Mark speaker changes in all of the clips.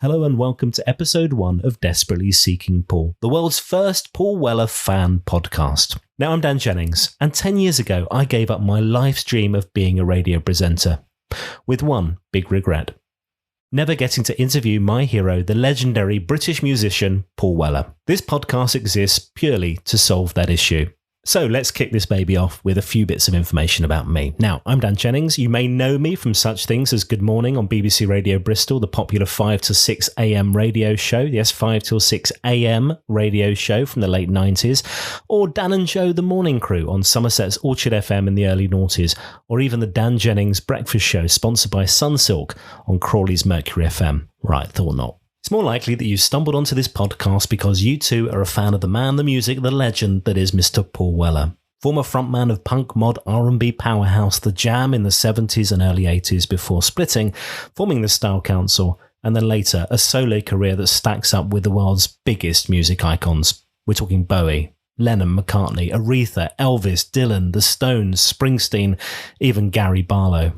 Speaker 1: Hello and welcome to episode 1 of Desperately Seeking Paul, the world's first Paul Weller fan podcast. Now I'm Dan Jennings, and 10 years ago I gave up my life's dream of being a radio presenter, with one big regret: never getting to interview my hero, the legendary British musician Paul Weller. This podcast exists purely to solve that issue. So let's kick this baby off with a few bits of information about me. Now, I'm Dan Jennings. You may know me from such things as Good Morning on BBC Radio Bristol, the popular 5 to 6 a.m. radio show, yes, 5 till 6 a.m. radio show from the late 90s, or Dan and Joe, the morning crew on Somerset's Orchard FM in the early noughties, or even the Dan Jennings breakfast show sponsored by Sunsilk on Crowley's Mercury FM. Right, thought not. It's more likely that you stumbled onto this podcast because you too are a fan of the man, the music, the legend that is Mr. Paul Weller. Former frontman of punk mod R&B powerhouse The Jam in the 70s and early 80s before splitting, forming the Style Council, and then later a solo career that stacks up with the world's biggest music icons. We're talking Bowie, Lennon, McCartney, Aretha, Elvis, Dylan, The Stones, Springsteen, even Gary Barlow.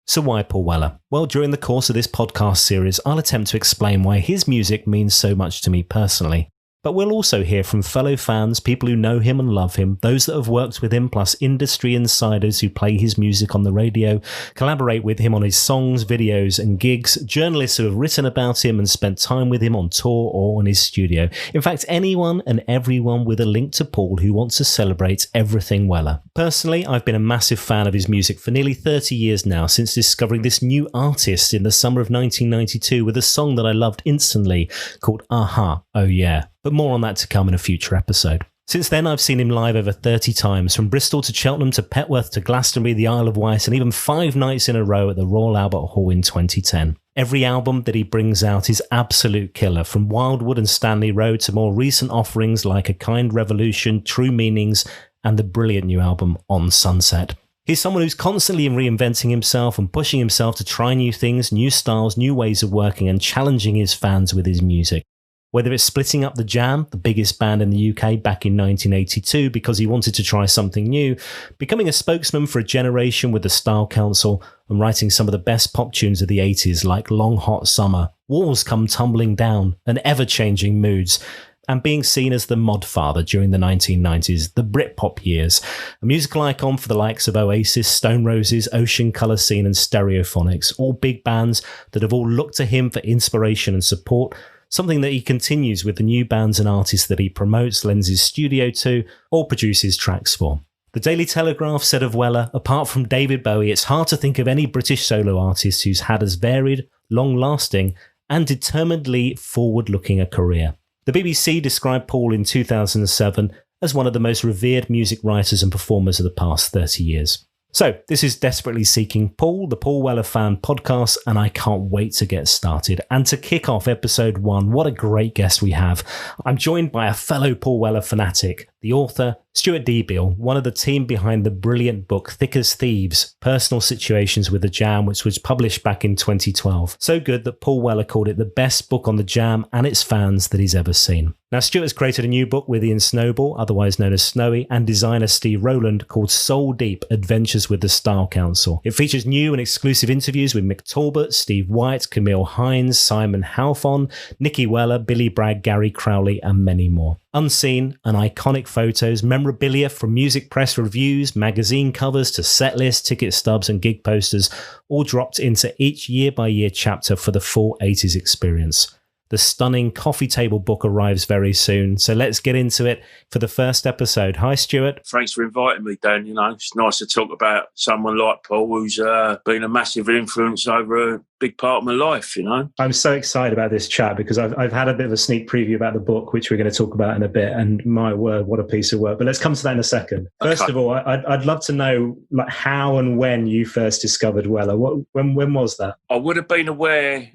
Speaker 1: So why Paul Weller? Well, during the course of this podcast series, I'll attempt to explain why his music means so much to me personally. But we'll also hear from fellow fans, people who know him and love him, those that have worked with him, plus industry insiders who play his music on the radio, collaborate with him on his songs, videos and gigs, journalists who have written about him and spent time with him on tour or in his studio. In fact, anyone and everyone with a link to Paul who wants to celebrate everything Weller. Personally, I've been a massive fan of his music for nearly 30 years now, since discovering this new artist in the summer of 1992 with a song that I loved instantly called Aha, Oh Yeah. But more on that to come in a future episode. Since then, I've seen him live over 30 times, from Bristol to Cheltenham to Petworth to Glastonbury, the Isle of Wight, and even 5 nights in a row at the Royal Albert Hall in 2010. Every album that he brings out is absolute killer, from Wildwood and Stanley Road to more recent offerings like A Kind Revolution, True Meanings, and the brilliant new album On Sunset. He's someone who's constantly reinventing himself and pushing himself to try new things, new styles, new ways of working, and challenging his fans with his music. Whether it's splitting up The Jam, the biggest band in the UK back in 1982 because he wanted to try something new, becoming a spokesman for a generation with the Style Council, and writing some of the best pop tunes of the 80s like Long Hot Summer, Walls Come Tumbling Down, and Ever-Changing Moods, and being seen as the mod father during the 1990s, the Britpop years, a musical icon for the likes of Oasis, Stone Roses, Ocean Colour Scene and Stereophonics, all big bands that have all looked to him for inspiration and support, something that he continues with the new bands and artists that he promotes, lends his studio to, or produces tracks for. The Daily Telegraph said of Weller, apart from David Bowie, it's hard to think of any British solo artist who's had as varied, long-lasting, and determinedly forward-looking a career. The BBC described Paul in 2007 as one of the most revered music writers and performers of the past 30 years. So, this is Desperately Seeking Paul, the Paul Weller fan podcast, and I can't wait to get started. And to kick off episode 1, what a great guest we have. I'm joined by a fellow Paul Weller fanatic, the author, Stuart Deabill, one of the team behind the brilliant book Thick as Thieves, Personal Situations with the Jam, which was published back in 2012. So good that Paul Weller called it the best book on the Jam and its fans that he's ever seen. Now, Stuart has created a new book with Ian Snowball, otherwise known as Snowy, and designer Steve Rowland called Soul Deep, Adventures with the Style Council. It features new and exclusive interviews with Mick Talbot, Steve White, Camille Hinds, Simon Halfon, Nicky Weller, Billy Bragg, Gary Crowley, and many more. Unseen and iconic photos, memorabilia from music press reviews, magazine covers to set lists, ticket stubs and gig posters, all dropped into each year-by-year chapter for the full 80s experience. The stunning coffee table book arrives very soon, so let's get into it for the first episode. Hi, Stuart.
Speaker 2: Thanks for inviting me, Dan. You know, it's nice to talk about someone like Paul who's been a massive influence over a big part of my life, you know.
Speaker 1: I'm so excited about this chat because I've had a bit of a sneak preview about the book, which we're going to talk about in a bit, and my word, what a piece of work. But let's come to that in a second. First of all, I'd love to know like how and when you first discovered Weller. When was that?
Speaker 2: I would have been aware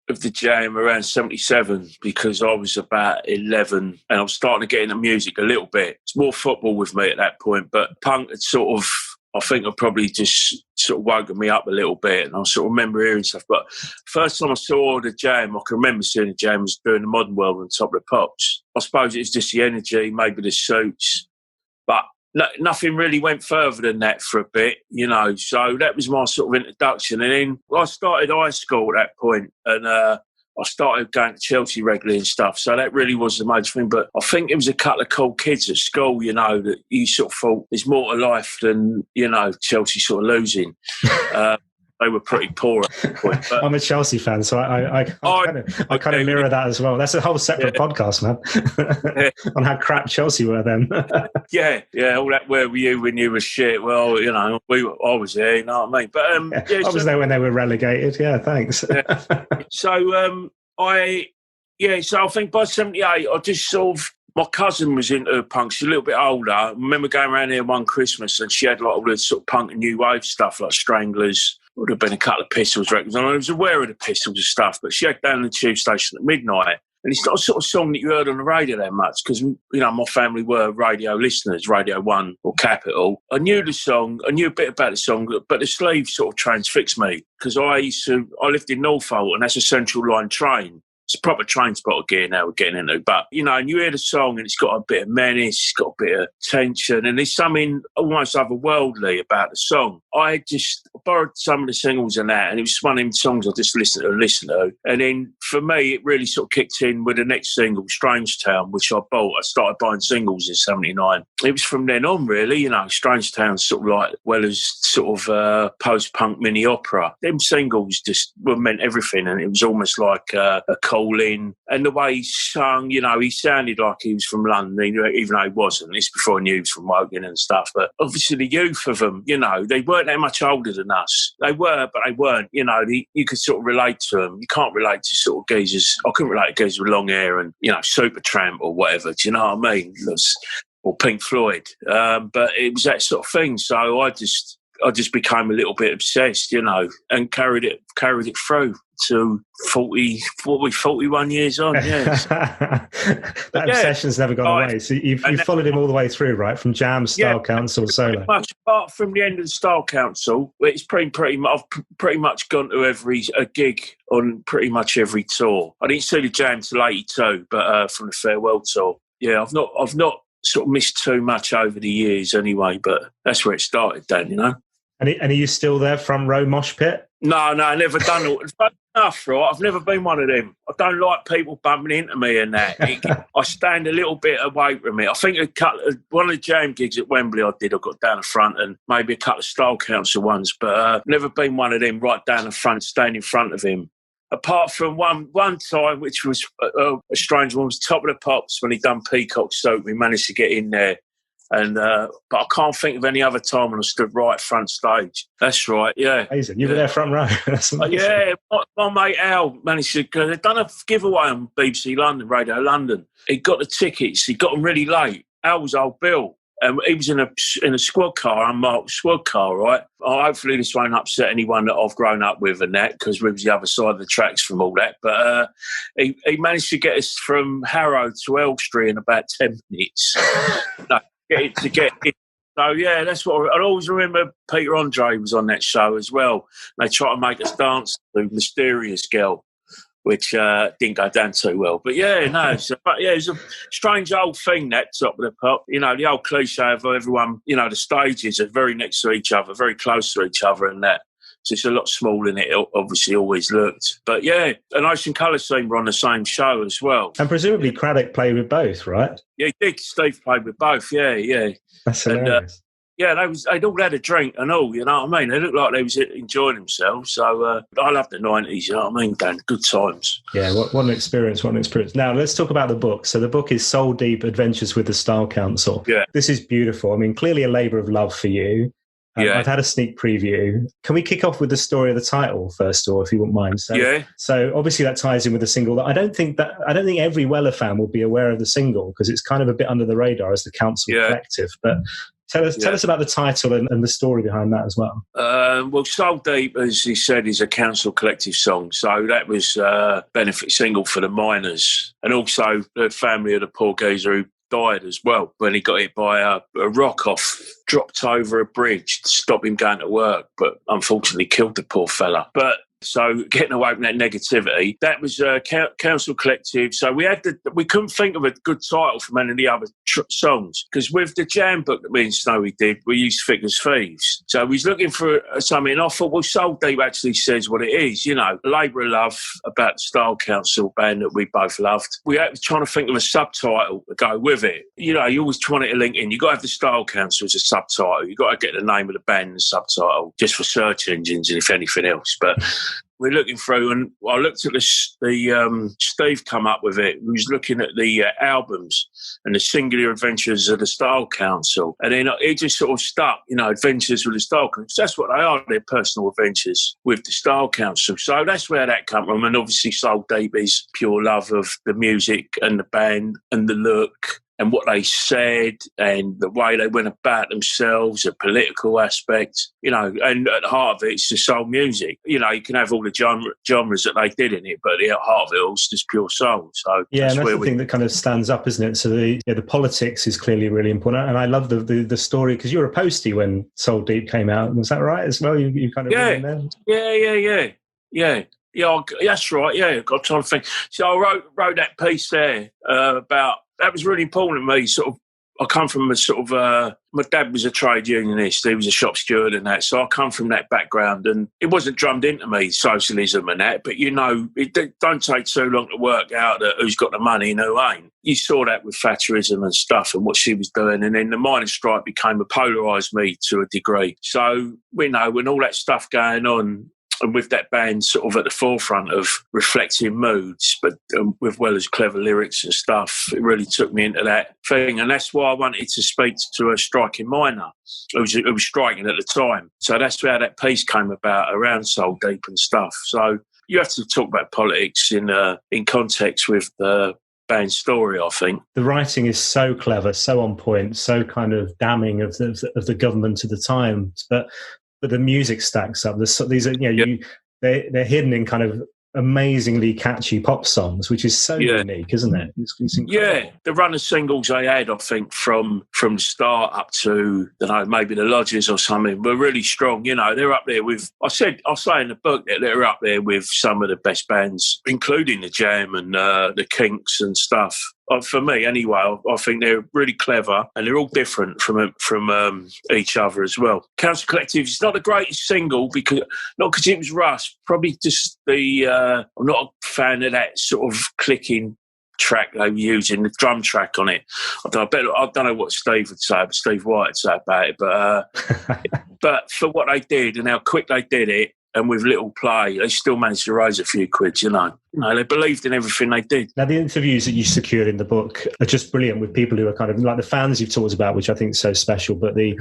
Speaker 2: of the Jam around 77 because I was about 11 and I was starting to get into music a little bit. It's more football with me at that point, but punk had sort of, I think I probably just sort of woken me up a little bit, and I sort of remember hearing stuff. But first time I saw the Jam, I can remember seeing the Jam was doing the Modern World on Top of the Pops. I suppose it's just the energy, maybe the suits, but nothing really went further than that for a bit, you know. So that was my sort of introduction. And then I started high school at that point, and I started going to Chelsea regularly and stuff. So that really was the major thing. But I think it was a couple of cool kids at school, you know, that you sort of thought there's more to life than, you know, Chelsea sort of losing. They were pretty poor at that point. But
Speaker 1: I'm a Chelsea fan, so I kind of mirror that as well. That's a whole separate podcast, man, on how crap Chelsea were then.
Speaker 2: yeah, all that. Where were you when you were shit? Well, you know, I was there. You know what I mean? But
Speaker 1: I was there when they were relegated. Yeah, thanks.
Speaker 2: So I think by '78, I just sort of. My cousin was into punk. She's a little bit older. I remember going around here one Christmas and she had like all the sort of punk and new wave stuff like Stranglers. Would have been a couple of Pistols records. And I was aware of the Pistols and stuff, but she had down the tube station at midnight. And it's not a sort of song that you heard on the radio that much because, you know, my family were radio listeners, Radio 1 or Capital. I knew the song, I knew a bit about the song, but the sleeve sort of transfixed me because I lived in Norfolk and that's a Central Line train. It's a proper train spot gear now we're getting into. But, you know, and you hear the song and it's got a bit of menace, it's got a bit of tension, and there's something almost otherworldly about the song. I borrowed some of the singles and that, and it was one of them songs I just listened to. And then for me, it really sort of kicked in with the next single, Strange Town, which I bought. I started buying singles in '79. It was from then on, really, you know, Strange Town sort of like, well as sort of post-punk mini-opera. Them singles just meant everything, and it was almost like a calling. And the way he sung, you know, he sounded like he was from London, even though he wasn't. This before I knew he was from Woking and stuff. But obviously the youth of them, you know, they weren't that much older than us. They were, but they weren't. You know, you could sort of relate to them. You can't relate to sort of geezers. I couldn't relate to geezers with long hair and, you know, Supertramp or whatever. Do you know what I mean? Or Pink Floyd. But it was that sort of thing. So I just became a little bit obsessed, you know, and carried it through to 41 years on. Yes.
Speaker 1: That obsession's never gone away. So you've followed him all the way through, right? From Jam, Style Council, solo.
Speaker 2: Much apart from the end of the Style Council, it's I've pretty much gone to a gig on pretty much every tour. I didn't see the Jam till '82, but from the farewell tour, yeah, I've not sort of missed too much over the years anyway. But that's where it started, Dan. You know.
Speaker 1: And are you still there, front row mosh pit?
Speaker 2: No, I never done it. It's bad enough, right? I've never been one of them. I don't like people bumping into me and that. I stand a little bit away from it. I think one of the Jam gigs at Wembley I got down the front, and maybe a couple of Style Council ones, but never been one of them right down the front, staying in front of him. Apart from one time, which was a strange one, was Top of the Pops when he done Peacock Soap. We managed to get in there. And but I can't think of any other time when I stood right front stage. That's right, yeah.
Speaker 1: Amazing. You were there front row. That's amazing.
Speaker 2: Yeah, my mate Al managed to go. They'd done a giveaway on BBC London, Radio London. He got the tickets. He got them really late. Al was old Bill. And he was in a squad car, unmarked squad car, right? Hopefully this won't upset anyone that I've grown up with and that, because we was the other side of the tracks from all that. But he managed to get us from Harrow to Elstree in about 10 minutes. to get it. So, yeah, that's what I always remember. Peter Andre was on that show as well. They tried to make us dance to Mysterious Girl, which didn't go down too well. But, yeah, no. It's a strange old thing, that Top of the Pop. You know, the old cliche of everyone, you know, the stages are very next to each other, very close to each other and that. So it's a lot smaller than it obviously always looked. But, yeah, an Ocean Colour Scene were on the same show as well.
Speaker 1: And presumably Craddock played with both, right?
Speaker 2: Yeah, he did. Steve played with both, yeah.
Speaker 1: That's hilarious.
Speaker 2: They'd all had a drink and all, you know what I mean? They looked like they was enjoying themselves. So I love the 90s, you know what I mean, Dan? Good times.
Speaker 1: Yeah, what an experience. Now, let's talk about the book. So the book is Soul Deep Adventures with the Style Council. Yeah. This is beautiful. I mean, clearly a labour of love for you. I've had a sneak preview. Can we kick off with the story of the title first, or if you wouldn't mind? So obviously that ties in with the single. I don't think every Weller fan will be aware of the single because it's kind of a bit under the radar as the Council Collective. But tell us about the title and the story behind that as well.
Speaker 2: Well, Soul Deep, as he said, is a Council Collective song. So that was a benefit single for the miners, and also the family of the poor geezer who died as well when he got hit by a rock off, dropped over a bridge to stop him going to work, but unfortunately killed the poor fella. But So getting away from that negativity, that was Council Collective. So we couldn't think of a good title for any of the other songs, because with the jam book that me and Snowy did, we used Thick as Thieves. So we was looking for something, and I thought, well, Soul Deep actually says what it is, Labour of Love, about the Style Council band that we both loved. We were trying to think of a subtitle to go with it. You always trying to link in. You got to have the Style Council as a subtitle. You got to get the name of the band and the subtitle, just for search engines and if anything else. But we're looking through, and I looked at the Steve come up with it. We was looking at the albums and the singular adventures of the Style Council, and then it just sort of stuck, adventures with the Style Council. That's what they are, their personal adventures with the Style Council. So that's where that come from, and obviously Soul Deep is pure love of the music and the band and the look and what they said and the way they went about themselves, the political aspect, and at the heart of it, it's the soul music. You can have all the genres that they did in it, but at the heart of it all is just pure soul. So
Speaker 1: yeah, and that's the thing that kind of stands up, isn't it? So the politics is clearly really important, and I love the story, because you were a postie when Soul Deep came out. Was that right as well? You kind of
Speaker 2: Yeah, that's right. Yeah, got time to think. So I wrote that piece there about. That was really important to me. Sort of, I come from a sort of. My dad was a trade unionist. He was a shop steward and that. So I come from that background, and it wasn't drummed into me, socialism and that. But it don't take too long to work out that who's got the money and who ain't. You saw that with Thatcherism and stuff and what she was doing, and then the miners' strike polarised me to a degree. So when all that stuff going on. And with that band sort of at the forefront of reflecting moods, but with well as clever lyrics and stuff, it really took me into that thing. And that's why I wanted to speak to a striking miner who was striking at the time. So that's how that piece came about around Soul Deep and stuff. So you have to talk about politics in context with the band story, I think.
Speaker 1: The writing is so clever, so on point, so kind of damning of the government of the times, but the music stacks up. These are, they're hidden in kind of amazingly catchy pop songs, which is so unique, isn't it? It's incredible.
Speaker 2: The run of singles they had, I think, from the start up to, maybe the Lodgers or something, were really strong. They're up there with, I say in the book that they're up there with some of the best bands, including the Jam and the Kinks and stuff. For me, anyway, I think they're really clever, and they're all different from each other as well. Council Collective is not the greatest single, because it was rushed. Probably just I'm not a fan of that sort of clicking track they were using, the drum track on it. I don't know what Steve White would say about it, but for what they did and how quick they did it, and with little play, they still managed to raise a few quid, they believed in everything they did.
Speaker 1: Now, the interviews that you secured in the book are just brilliant, with people who are kind of like the fans you've talked about, which I think is so special, but the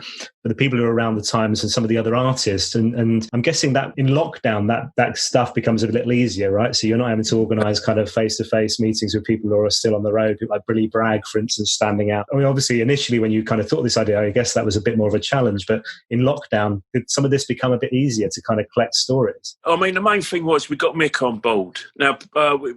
Speaker 1: people who are around the times and some of the other artists. And I'm guessing that in lockdown, that stuff becomes a little easier, right? So you're not having to organise kind of face-to-face meetings with people who are still on the road, like Billy Bragg, for instance, standing out. I mean, obviously, initially, when you kind of thought this idea, I guess that was a bit more of a challenge, but in lockdown, did some of this become a bit easier to kind of collect stories?
Speaker 2: I mean, the main thing was we got Mick on board. Now,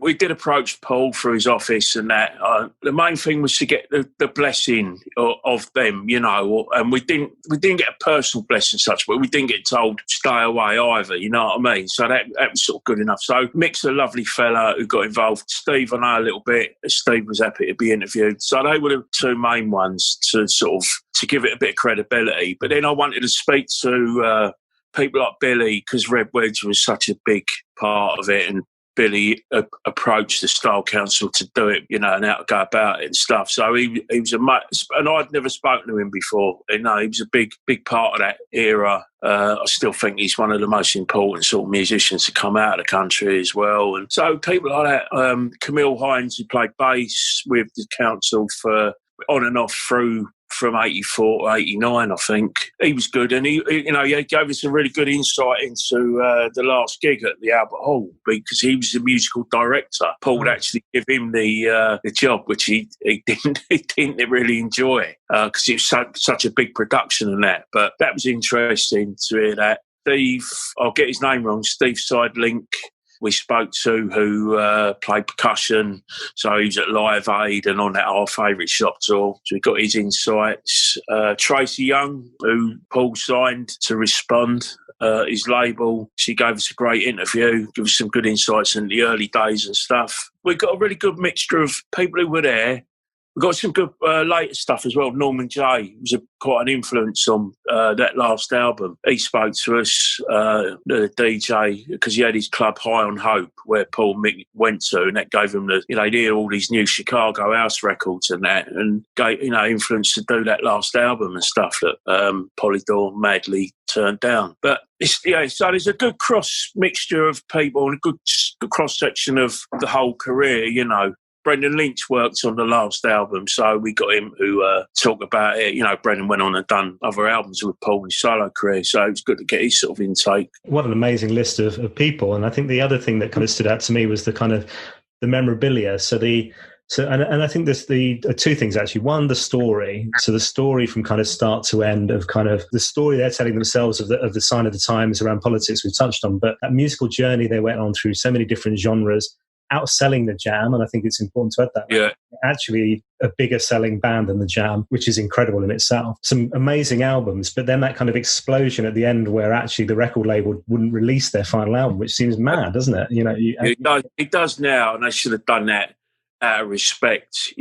Speaker 2: we did approach Paul through his office and that. The main thing was to get the blessing of them, and we didn't get a personal blessing such, but we didn't get told stay away either, you know what I mean? So that was sort of good enough. So Mick's a lovely fella who got involved. Steve, I know a little bit. Steve was happy to be interviewed. So they were the two main ones to give it a bit of credibility. But then I wanted to speak to people like Billy, because Red Wedge was such a big part of it, and Billy approached the Style Council to do it, and how to go about it and stuff. So he was and I'd never spoken to him before. He was a big part of that era. I still think he's one of the most important sort of musicians to come out of the country as well. And so people like that, Camille Hinds, who played bass with the council for on and off through from 84 to 89, I think. He was good, and he gave us a really good insight into the last gig at the Albert Hall, because he was the musical director. Paul would actually give him the job, which he didn't really enjoy, because it was such a big production and that. But that was interesting to hear that. Steve, I'll get his name wrong, Steve Lynch, we spoke to, who played percussion, so he was at Live Aid and on that Our Favourite Shop tour, so we got his insights. Tracie Young, who Paul signed to Respond, his label. She gave us a great interview, gave us some good insights in the early days and stuff. We got a really good mixture of people who were there. We got some good later stuff as well. Norman J was quite an influence on that last album. He spoke to us, the DJ, because he had his club High on Hope, where Paul and Mick went to, and that gave him he'd hear all these new Chicago house records and that, and gave, influence to do that last album and stuff that Polydor madly turned down. But so there's a good cross mixture of people and a good cross section of the whole career, Brendan Lynch worked on the last album, so we got him to talk about it. Brendan went on and done other albums with Paul in his solo career, so it's good to get his sort of intake.
Speaker 1: What an amazing list of people. And I think the other thing that kind of stood out to me was the kind of the memorabilia. And I think there's two things actually. One, the story. So the story from kind of start to end of kind of the story they're telling themselves of the sign of the times around politics we've touched on, but that musical journey they went on through so many different genres, outselling the Jam, and I think it's important to add that.
Speaker 2: Yeah.
Speaker 1: Actually a bigger selling band than the Jam, which is incredible in itself. Some amazing albums, but then that kind of explosion at the end where actually the record label wouldn't release their final album, which seems mad, doesn't it?
Speaker 2: It does now, and they should have done that out of respect,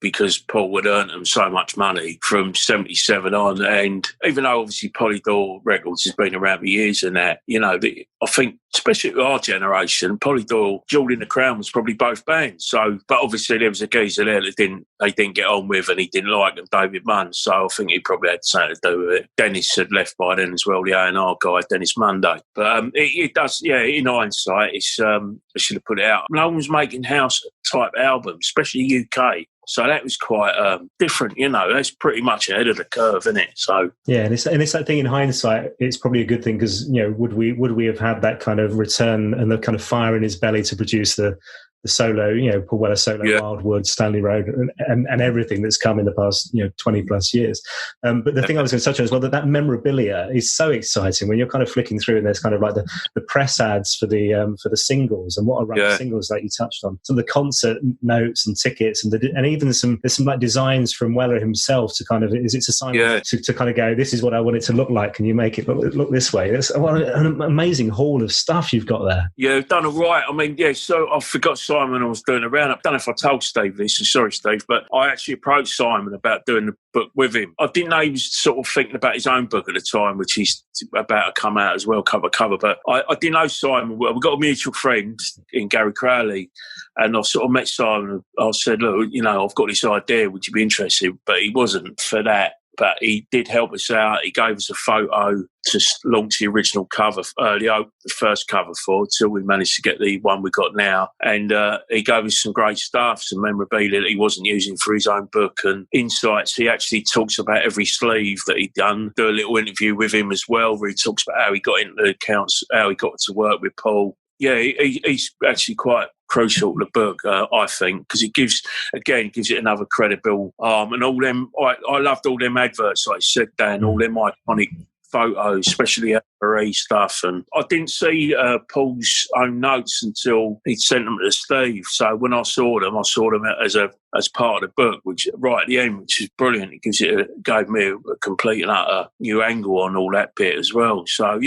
Speaker 2: because Paul had earned them so much money from 77 on. And even though obviously Polydor Records has been around for years and that, I think, especially our generation, Polydor, Jewel in the Crown was probably both bands. So, but obviously there was a geezer there that they didn't get on with and he didn't like them, David Munn. So I think he probably had something to do with it. Dennis had left by then as well, the A&R guy, Dennis Munday. But it does, in hindsight, it's I should have put it out. No one was making house type albums, especially UK. So that was quite different, That's pretty much ahead of the curve, isn't it? So
Speaker 1: yeah, and it's that thing in hindsight. It's probably a good thing because would we have had that kind of return and the kind of fire in his belly to produce the solo, Paul Weller solo, yeah. Wildwood, Stanley Road, and everything that's come in the past 20 plus years. But the thing I was going to touch on as well, that memorabilia is so exciting when you're kind of flicking through and there's kind of like the press ads for the singles and what are the singles that you touched on. Some of the concert notes and tickets and even there's some like designs from Weller himself to kind of it's a sign to kind of go, this is what I want it to look like. Can you make it look this way? It's an amazing haul of stuff you've got there.
Speaker 2: Yeah, done all right. I mean, so I forgot Simon I was doing around. I don't know if I told Steve this, so sorry, Steve, but I actually approached Simon about doing the book with him. I didn't know he was sort of thinking about his own book at the time, which he's about to come out as well, cover, but I didn't know Simon. We've got a mutual friend in Gary Crowley, and I sort of met Simon. I said, look, I've got this idea, would you be interested? But he wasn't for that. But he did help us out. He gave us a photo to launch the original cover, the first cover for, till we managed to get the one we got now. And he gave us some great stuff, some memorabilia that he wasn't using for his own book and insights. He actually talks about every sleeve that he'd done. Do a little interview with him as well, where he talks about how he got into the accounts, how he got to work with Paul. Yeah, he's actually quite crucial to the book, I think, because it gives it another credible and all them. I loved all them adverts, like I said, Dan, all them iconic photos, especially Marie stuff. And I didn't see Paul's own notes until he'd sent them to Steve. So when I saw them as part of the book, which right at the end, which is brilliant. It gave me a complete and utter new angle on all that bit as well. So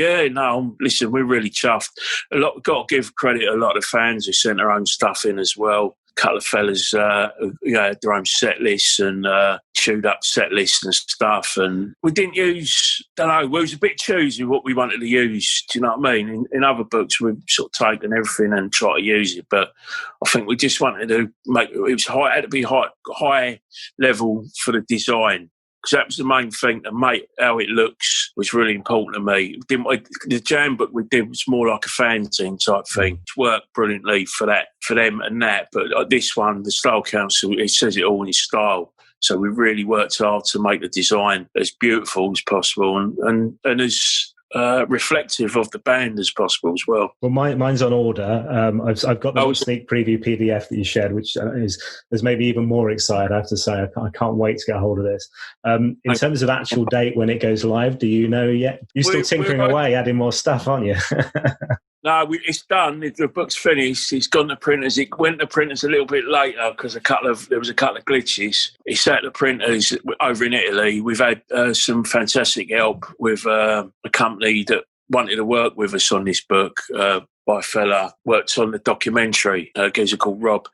Speaker 2: listen, we're really chuffed. Got to give credit to a lot of fans who sent their own stuff in as well. A couple of fellas who had their own set lists and chewed up set lists and stuff. And we didn't use, we was a bit choosy what we wanted to use. Do you know what I mean? In other books, we've sort of taken everything and tried to use it. But I think we just wanted to make it had to be high level for the design. Because that was the main thing, to make how it looks was really important to me. The Jam book we did was more like a fanzine type thing. It worked brilliantly for them and that. But this one, the Style Council, it says it all in its style. So we really worked hard to make the design as beautiful as possible and as reflective of the band as possible as well.
Speaker 1: Well, mine's on order. I've got the sneak preview PDF that you shared, which is maybe even more exciting. I have to say, I can't wait to get a hold of this. In terms of actual date when it goes live, do you know yet? You're still tinkering away, adding more stuff, aren't you?
Speaker 2: No, it's done. The book's finished. It's gone to printers. It went to printers a little bit later because there was a couple of glitches. It's at the printers over in Italy. We've had some fantastic help with a company that wanted to work with us on this book by a fella worked on the documentary, a geezer called Rob,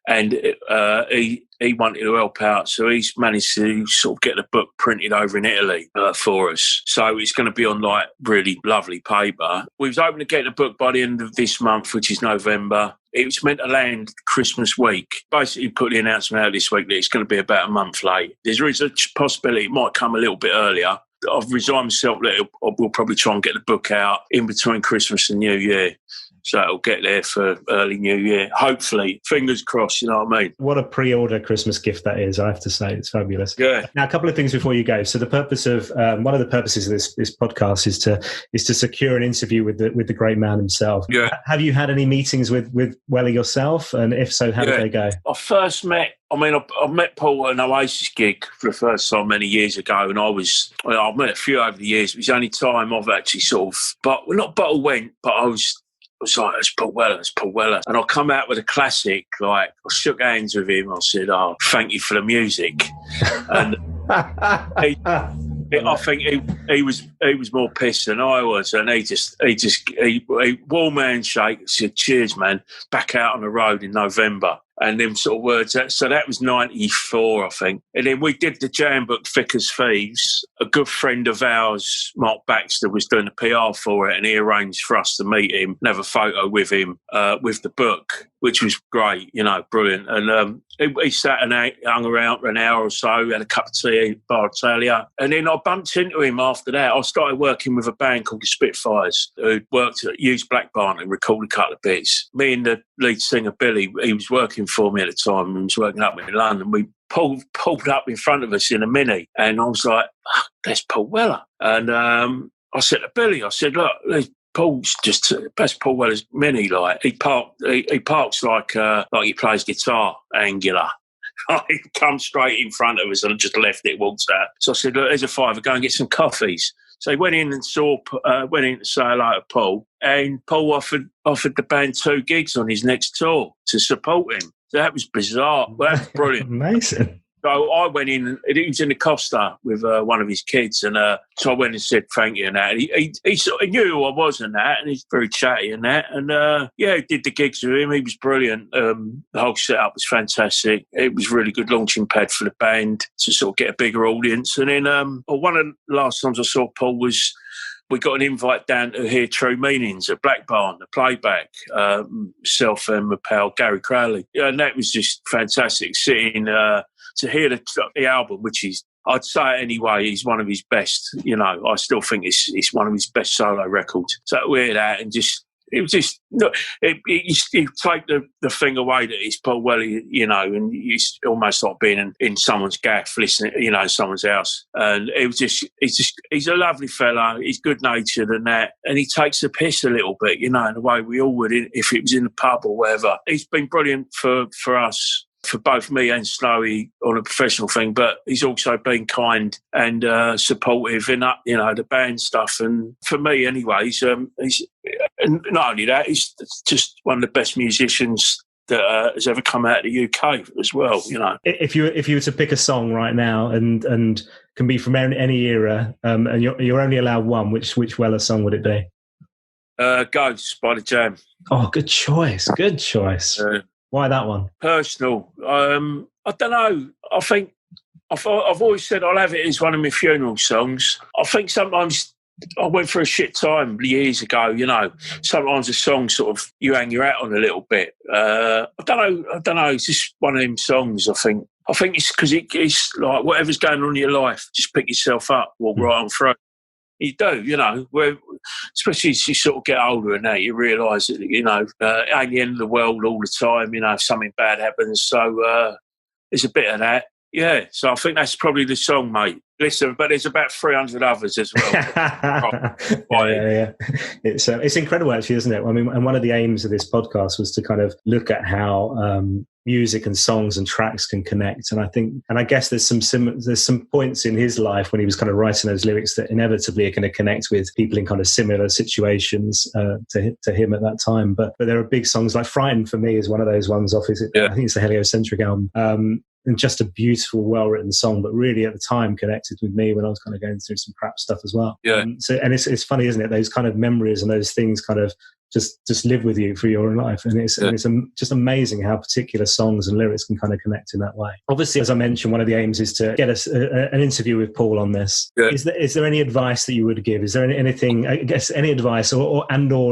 Speaker 2: and he wanted to help out, so he's managed to sort of get the book printed over in Italy for us. So it's going to be on like really lovely paper. We was hoping to get the book by the end of this month, which is November. It was meant to land Christmas week. Basically put the announcement out this week that it's going to be about a month late. There is a possibility it might come a little bit earlier. I've resigned myself that we'll probably try and get the book out in between Christmas and New Year. So it'll get there for early New Year. Hopefully, fingers crossed, you know what I mean?
Speaker 1: What a pre-order Christmas gift that is, I have to say. It's fabulous.
Speaker 2: Yeah.
Speaker 1: Now, a couple of things before you go. So the purpose of, one of the purposes of this podcast is to secure an interview with the great man himself.
Speaker 2: Yeah.
Speaker 1: Have you had any meetings with Welly yourself? And if so, how did they go?
Speaker 2: I met Paul at an Oasis gig for the first time many years ago, and I've met a few over the years. It was the only time I've actually not bottle went, but I was like, it's Paul Weller. And I come out with a classic, like, I shook hands with him. I said, oh, thank you for the music. And I think he was more pissed than I was. And he warm handshake, said, cheers, man, back out on the road in November. And them sort of words. So that was 94, I think. And then we did the jam book, Thick as Thieves. A good friend of ours, Mark Baxter, was doing the PR for it, and he arranged for us to meet him and have a photo with him with the book, which was great, you know, brilliant. And he sat and hung around for an hour or so, had a cup of tea at Bar Italia. And then I bumped into him after that. I started working with a band called the Spitfires, who worked at Hughes Black Barn and recorded a couple of bits. Me and the lead singer, Billy, he was working for me at the time. He was working up in London. We pulled up in front of us in a Mini, and I was like, oh, there's Paul Weller. And I said to Billy, look, that's Paul Weller's Mini. Like he parks like he plays guitar, angular. He comes straight in front of us and just left it, walked out. So I said, look, there's a £5, go and get some coffees. So he went in and went in to say hello to Paul, and Paul offered the band 2 gigs on his next tour to support him. So that was bizarre. Well, that was brilliant.
Speaker 1: Amazing.
Speaker 2: So I went in, he was in the Costa with one of his kids, and so I went and said thank you and that. And he sort of knew who I was and that, and he's very chatty and that. And he did the gigs with him. He was brilliant. The whole setup was fantastic. It was really good launching pad for the band to sort of get a bigger audience. And then one of the last times I saw Paul was, we got an invite down to hear True Meanings at Black Barn, the playback, myself and my pal Gary Crowley. Yeah, and that was just fantastic, sitting to hear the album, which is, I'd say anyway, is one of his best. You know, I still think it's one of his best solo records. So we hear that and just, it was just, you take the thing away that it's Paul Weller, you know, and it's almost like being in someone's gaff, listening, you know, someone's house. And it was just, he's a lovely fella. He's good natured and that, and he takes the piss a little bit, you know, in the way we all would if it was in the pub or whatever. He's been brilliant for us, for both me and Snowy on a professional thing, but he's also been kind and supportive in you know, the band stuff. And for me anyway, he's and not only that, he's just one of the best musicians that has ever come out of the UK as well, you know.
Speaker 1: If you were to pick a song right now and can be from any era, and you're only allowed one, which Weller song would it be?
Speaker 2: Ghosts by the Jam.
Speaker 1: Oh, good choice. Why that one?
Speaker 2: Personal. I don't know. I think I've always said I'll have it as one of my funeral songs. I think sometimes I went through a shit time years ago, you know. Sometimes a song sort of you hang your hat on a little bit. I don't know. It's just one of them songs, I think. I think it's because it's like whatever's going on in your life, just pick yourself up, walk right on through. You do, you know, especially as you sort of get older and that, you realise that, you know, it ain't the end of the world all the time, you know, if something bad happens. So there's a bit of that. Yeah, so I think that's probably the song, mate. Listen, but there's about 300 others as well.
Speaker 1: Yeah. It's incredible, actually, isn't it? I mean, and one of the aims of this podcast was to kind of look at how music and songs and tracks can connect. And I guess there's some points in his life when he was kind of writing those lyrics that inevitably are going to connect with people in kind of similar situations to him at that time. But there are big songs like "Frightened" for me is one of those ones off his. I think it's the Heliocentric album.
Speaker 3: and just a beautiful, well-written song, but really at the time connected with me when I was kind of going through some crap stuff as well.
Speaker 2: Yeah.
Speaker 3: And it's funny, isn't it? Those kind of memories and those things kind of just live with you for your life. And it's just amazing how particular songs and lyrics can kind of connect in that way. Obviously, as I mentioned, one of the aims is to get us an interview with Paul on this.
Speaker 2: Yeah.
Speaker 3: Is there any advice that you would give? Is there anything, I guess, any advice or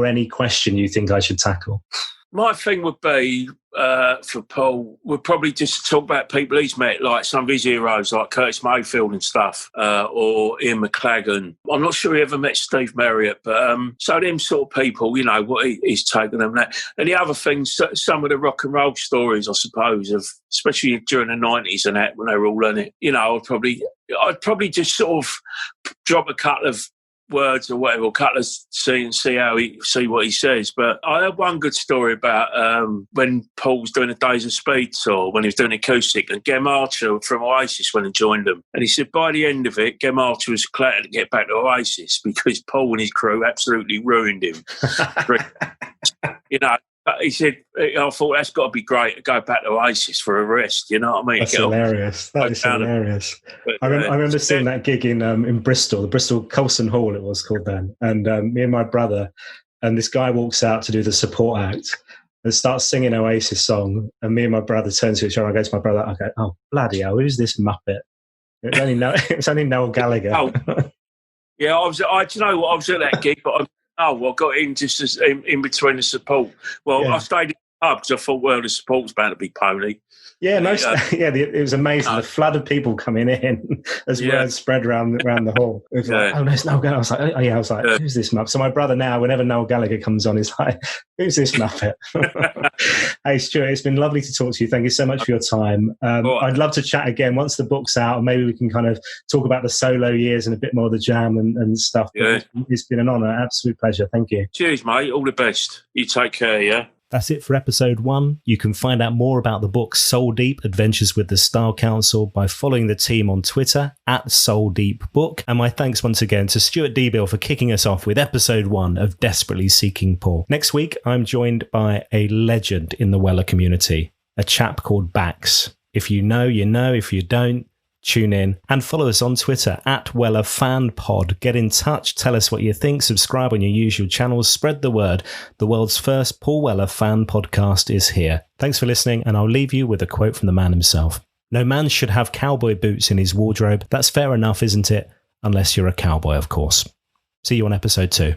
Speaker 3: any question you think I should tackle?
Speaker 2: My thing would be, for Paul, would probably just talk about people he's met, like some of his heroes, like Curtis Mayfield and stuff, or Ian McLagan. I'm not sure he ever met Steve Marriott, but so them sort of people, you know, what he's taken them. And the other things, some of the rock and roll stories, I suppose, of especially during the 90s and that, when they were all in it, you know, I'd probably just sort of drop a couple of words or whatever, or cut us see what he says. But I had one good story about when Paul was doing the Days of Speed tour, when he was doing acoustic, and Gem Archer from Oasis went and joined them. And he said by the end of it, Gem Archer was glad to get back to Oasis because Paul and his crew absolutely ruined him. You know, he said, I thought that's got to be great to go back to Oasis for a rest, you know what I mean?
Speaker 3: That's hilarious. That is hilarious. I remember seeing that gig in Bristol, the Bristol Colson Hall it was called then. And me and my brother, and this guy walks out to do the support act and starts singing an Oasis song. And me and my brother turn to each other. I go to my brother, I go, oh, bloody hell, who's this Muppet? It's only Noel Gallagher.
Speaker 2: Oh. Yeah, I was at that gig, but I got in just as in between the support. Well, yeah. I stayed in the pub because I thought, well, the support's bound to be pony.
Speaker 3: Yeah, it was amazing. The flood of people coming in as word spread around the hall. It was like, oh, there's Noel Gallagher. I was like, who's this Muppet? So my brother now, whenever Noel Gallagher comes on, he's like, who's this Muppet? Hey, Stuart, it's been lovely to talk to you. Thank you so much for your time. I'd love to chat again once the book's out, and maybe we can kind of talk about the solo years and a bit more of the jam and stuff.
Speaker 2: Yeah.
Speaker 3: It's been an honour, absolute pleasure. Thank you.
Speaker 2: Cheers, mate. All the best. You take care, yeah?
Speaker 1: That's it for episode 1. You can find out more about the book Soul Deep, Adventures with the Style Council by following the team on Twitter @SoulDeepBook. And my thanks once again to Stuart Deabill for kicking us off with episode 1 of Desperately Seeking Paul. Next week, I'm joined by a legend in the Weller community, a chap called Baxter. If you know, you know. If you don't, tune in and follow us on Twitter @WellerFanPod. Get in touch, tell us what you think, subscribe on your usual channels, spread the word. The world's first Paul Weller fan podcast is here. Thanks for listening, and I'll leave you with a quote from the man himself. No man should have cowboy boots in his wardrobe. That's fair enough, isn't it? Unless you're a cowboy, of course. See you on episode 2.